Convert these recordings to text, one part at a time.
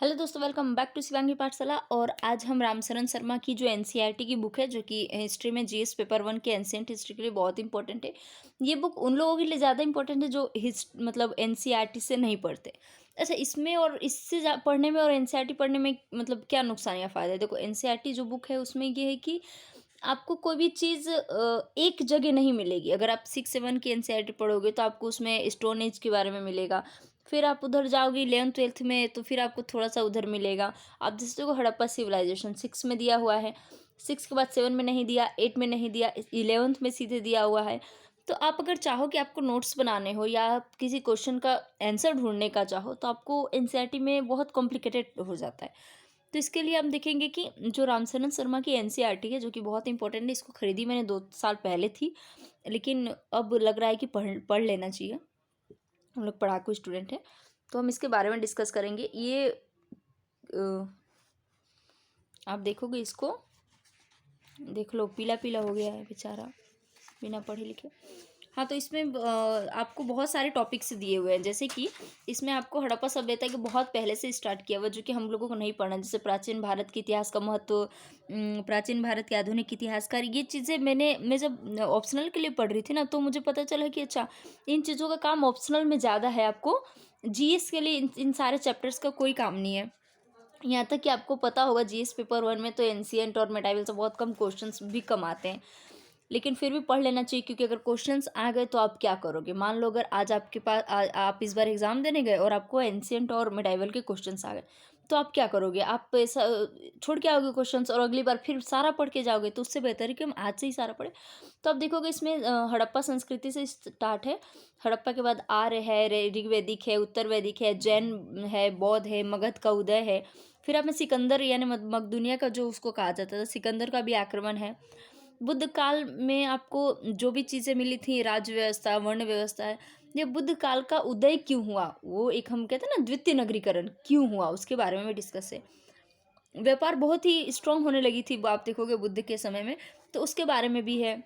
Hello दोस्तों, welcome back to Shivangi पाठशाला। और आज हम रामचरण शर्मा की जो एनसीईआरटी की बुक है, जो कि हिस्ट्री में जीएस पेपर 1 के एंशिएंट हिस्ट्री के लिए बहुत इंपॉर्टेंट है। ये बुक उन लोगों के लिए ज़्यादा इंपॉर्टेंट है जो मतलब एनसीईआरटी से नहीं पढ़ते। अच्छा, इसमें और इससे पढ़ने में और एनसीईआरटी पढ़ने में मतलब क्या नुकसान या फ़ायदा है? देखो, एनसीईआरटी जो बुक है उसमें ये है कि आपको कोई भी चीज़ एक जगह नहीं मिलेगी। अगर आप 6-7 की एनसीईआरटी पढ़ोगे तो आपको उसमें स्टोन एज के बारे में मिलेगा। फिर आप उधर जाओगे 11th-12th में तो फिर आपको थोड़ा-सा उधर मिलेगा। आप जैसे देखो, हड़प्पा सिविलाइजेशन 6 में दिया हुआ है, 6 के बाद 7 में नहीं दिया, 8 में नहीं दिया, 11th में सीधे दिया हुआ है। तो आप अगर चाहो कि आपको नोट्स बनाने हो या आप किसी क्वेश्चन का आंसर ढूँढने का चाहो, तो आपको एनसीईआरटी में बहुत कॉम्प्लिकेटेड हो जाता है। तो इसके लिए हम देखेंगे कि जो रामचरण शर्मा की एनसीईआरटी है, जो कि बहुत इंपॉर्टेंट है, इसको खरीदी मैंने 2 साल पहले थी, लेकिन अब लग रहा है कि पढ़ पढ़ लेना चाहिए। हम लोग पढ़ाकू स्टूडेंट हैं, तो हम इसके बारे में डिस्कस करेंगे। ये आप देखोगे इसको, देख लो पीला-पीला हो गया है बेचारा, बिना पढ़े लिखे। हाँ, तो इसमें आपको बहुत सारे टॉपिक्स दिए हुए हैं, जैसे कि इसमें आपको हड़प्पा सभ्यता के बहुत पहले से स्टार्ट किया हुआ है, जो कि हम लोगों को नहीं पढ़ना। जैसे प्राचीन भारत के इतिहास का महत्व, प्राचीन भारत के आधुनिक इतिहासकार, ये चीज़ें मैं जब ऑप्शनल के लिए पढ़ रही थी ना, तो मुझे पता चला कि अच्छा, इन चीज़ों का काम ऑप्शनल में ज़्यादा है। आपको जीएस के लिए इन सारे चैप्टर्स का कोई काम नहीं है। यहाँ तक कि आपको पता होगा, जीएस पेपर 1 में तो एंशिएंट और मेडाइवल से बहुत कम क्वेश्चंस भी कम आते हैं, लेकिन फिर भी पढ़ लेना चाहिए, क्योंकि अगर क्वेश्चंस आ गए तो आप क्या करोगे? मान लो अगर आज आपके पास आप इस बार एग्जाम देने गए और आपको एंशिएंट और मिडाइवल के क्वेश्चंस आ गए, तो आप क्या करोगे? आप ऐसा छोड़ के आओगे क्वेश्चंस और अगली बार फिर सारा पढ़ के जाओगे? तो उससे बेहतर है कि हम आज से ही सारा पढ़ें। तो आप देखोगे इसमें हड़प्पा संस्कृति से स्टार्ट है। हड़प्पा के बाद आर्य है, ऋग्वैदिक है, उत्तर वैदिक है, जैन है, बौद्ध है, मगध का उदय है। फिर आपने सिकंदर यानी मकदूनिया का, जो उसको कहा जाता था, सिकंदर का भी आक्रमण है। बुद्ध काल में आपको जो भी चीज़ें मिली थी, राज्य व्यवस्था, वर्ण व्यवस्था है, ये बुद्ध काल का उदय क्यों हुआ, वो एक हम कहते हैं ना, द्वितीय नगरीकरण क्यों हुआ, उसके बारे में भी डिस्कस है। व्यापार बहुत ही स्ट्रांग होने लगी थी, आप देखोगे बुद्ध के समय में, तो उसके बारे में भी है।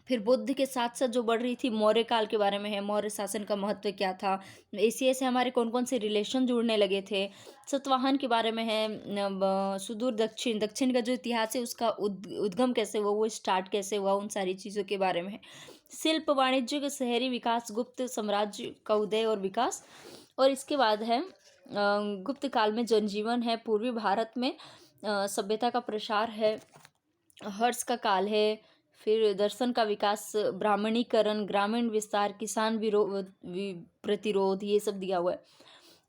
फिर बुद्ध के साथ साथ जो बढ़ रही थी, मौर्य काल के बारे में है, मौर्य शासन का महत्व क्या था, एशिया से हमारे कौन कौन से रिलेशन जुड़ने लगे थे। सतवाहन के बारे में है, सुदूर दक्षिण दक्षिण का जो इतिहास है, उसका उद्गम कैसे हुआ, वो स्टार्ट कैसे हुआ, उन सारी चीज़ों के बारे में है। शिल्प वाणिज्य का शहरी विकास, गुप्त साम्राज्य का उदय और विकास। और इसके बाद है गुप्त काल में जनजीवन है, पूर्वी भारत में सभ्यता का प्रसार है, हर्ष का काल है। फिर दर्शन का विकास, ब्राह्मणीकरण, ग्रामीण विस्तार, किसान विरोध, प्रतिरोध, ये सब दिया हुआ है।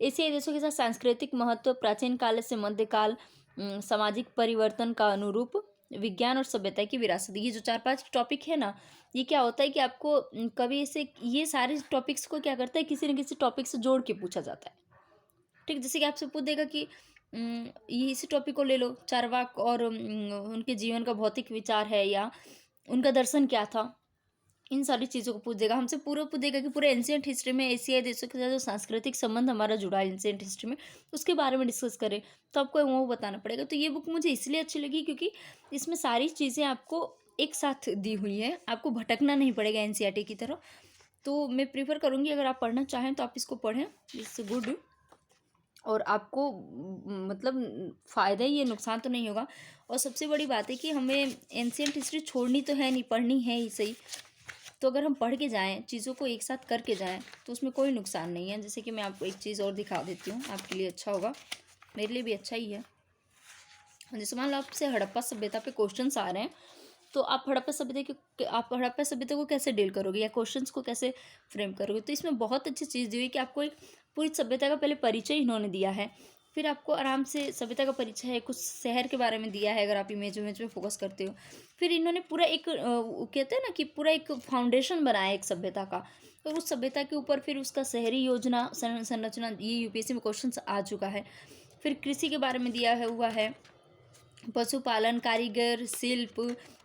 एशियाई देशों के साथ सांस्कृतिक महत्व, प्राचीन काल से मध्यकाल, सामाजिक परिवर्तन का अनुरूप, विज्ञान और सभ्यता की विरासत। ये जो 4-5 टॉपिक है ना, ये क्या होता है कि आपको कभी ऐसे ये सारे टॉपिक्स को क्या करता है, किसी न किसी टॉपिक से जोड़ के पूछा जाता है। ठीक, जैसे कि आपसे पूछ देगा कि ये इसी टॉपिक को ले लो, चारवाक और उनके जीवन का भौतिक विचार है, या उनका दर्शन क्या था, इन सारी चीज़ों को पूछ देगा। हमसे पूरा पूछ देगा कि पूरे एंशिएंट हिस्ट्री में एशियाई देशों के साथ जो सांस्कृतिक संबंध हमारा जुड़ा है एंशिएंट हिस्ट्री में, उसके बारे में डिस्कस करें, तो आपको वो बताना पड़ेगा। तो ये बुक मुझे इसलिए अच्छी लगी क्योंकि इसमें सारी चीज़ें आपको एक साथ दी हुई हैं, आपको भटकना नहीं पड़ेगा एनसीईआरटी की तरह। तो मैं प्रीफर करूँगी, अगर आप पढ़ना चाहें तो आप इसको पढ़ें, इट्स गुड। और आपको मतलब फ़ायदा ही है, नुकसान तो नहीं होगा। और सबसे बड़ी बात है कि हमें एंशिएंट हिस्ट्री छोड़नी तो है नहीं, पढ़नी है ही सही। तो अगर हम पढ़ के जाएँ, चीज़ों को एक साथ करके जाएँ, तो उसमें कोई नुकसान नहीं है। जैसे कि मैं आपको एक चीज़ और दिखा देती हूँ, आपके लिए अच्छा होगा, मेरे लिए भी अच्छा ही है। जैसे मान लो आपसे हड़प्पा सभ्यता पे क्वेश्चंस आ रहे हैं, तो आप हड़प्पा सभ्यता को कैसे डील करोगे, या क्वेश्चंस को कैसे फ्रेम करोगे। तो इसमें बहुत अच्छी चीज़ दी हुई है कि आपको एक पूरी सभ्यता का पहले परिचय इन्होंने दिया है, फिर आपको आराम से सभ्यता का परिचय है, कुछ शहर के बारे में दिया है, अगर आप इमेज में फोकस करते हो। फिर इन्होंने पूरा एक वो कहते हैं ना कि पूरा एक फाउंडेशन बनाया एक सभ्यता का, और उस सभ्यता के ऊपर फिर उसका शहरी योजना संरचना, ये यूपीएससी में क्वेश्चन आ चुका है। फिर कृषि के बारे में दिया है हुआ है, पशुपालन, कारीगर, शिल्प,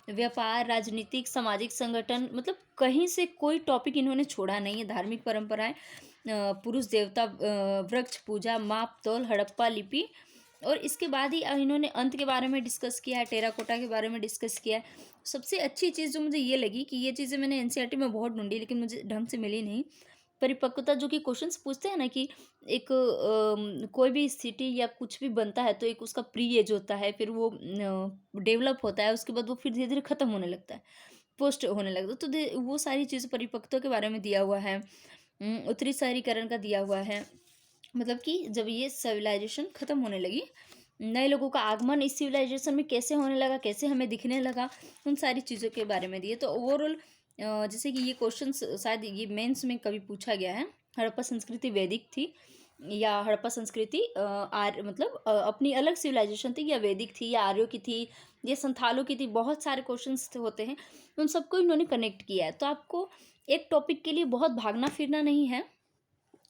व्यापार, राजनीतिक, सामाजिक संगठन, मतलब कहीं से कोई टॉपिक इन्होंने छोड़ा नहीं है। धार्मिक परंपराएं, पुरुष देवता, वृक्ष पूजा, माप तौल, हड़प्पा लिपि। और इसके बाद ही इन्होंने अंत के बारे में डिस्कस किया है, टेराकोटा के बारे में डिस्कस किया है। सबसे अच्छी चीज़ जो मुझे ये लगी कि ये चीज़ें मैंने एनसीईआरटी में बहुत ढूंढी, लेकिन मुझे ढंग से मिली नहीं, परिपक्वता जो कि क्वेश्चंस पूछते हैं ना कि एक कोई भी सिटी या कुछ भी बनता है तो एक उसका प्री एज होता है, फिर वो डेवलप होता है, उसके बाद वो फिर धीरे धीरे खत्म होने लगता है, पोस्ट होने लगता है। तो वो सारी चीज़ें परिपक्वता के बारे में दिया हुआ है। उत्तरी शहरीकरण का दिया हुआ है, मतलब कि जब ये सिविलाइजेशन खत्म होने लगी, नए लोगों का आगमन इस सिविलाइजेशन में कैसे होने लगा, कैसे हमें दिखने लगा, उन सारी चीज़ों के बारे में दिए। तो ओवरऑल जैसे कि ये क्वेश्चन शायद ये मेंस में कभी पूछा गया है। हड़प्पा संस्कृति वैदिक थी या हड़प्पा संस्कृति आर्य, मतलब अपनी अलग सिविलाइजेशन थी, या वैदिक थी, या आर्यों की थी, या संथालों की थी, बहुत सारे क्वेश्चंस होते हैं, उन सबको इन्होंने कनेक्ट किया है। तो आपको एक टॉपिक के लिए बहुत भागना फिरना नहीं है,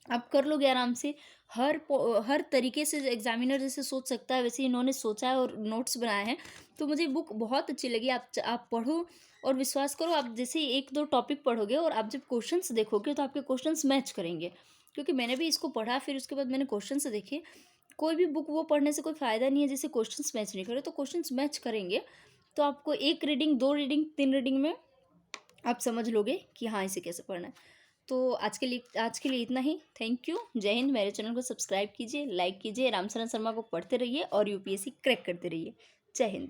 आप कर लोगे आराम से। हर तरीके से एग्जामिनर जैसे सोच सकता है वैसे इन्होंने सोचा है और नोट्स बनाए हैं। तो मुझे बुक बहुत अच्छी लगी। आप पढ़ो और विश्वास करो, आप जैसे ही एक दो टॉपिक पढ़ोगे और आप जब क्वेश्चंस देखोगे तो आपके क्वेश्चंस मैच करेंगे। क्योंकि मैंने भी इसको पढ़ा, फिर उसके बाद मैंने क्वेश्चंस देखे। कोई भी बुक वो पढ़ने से कोई फ़ायदा नहीं है जैसे क्वेश्चंस मैच नहीं करे, तो क्वेश्चंस मैच करेंगे तो आपको एक रीडिंग, दो रीडिंग, तीन रीडिंग में आप समझ लोगे कि हाँ इसे कैसे पढ़ना है। तो आज के लिए इतना ही। Thank you. जय हिंद। मेरे चैनल को सब्सक्राइब कीजिए, लाइक कीजिए, रामचरण शर्मा को पढ़ते रहिए और यूपीएससी क्रैक करते रहिए। जय हिंद।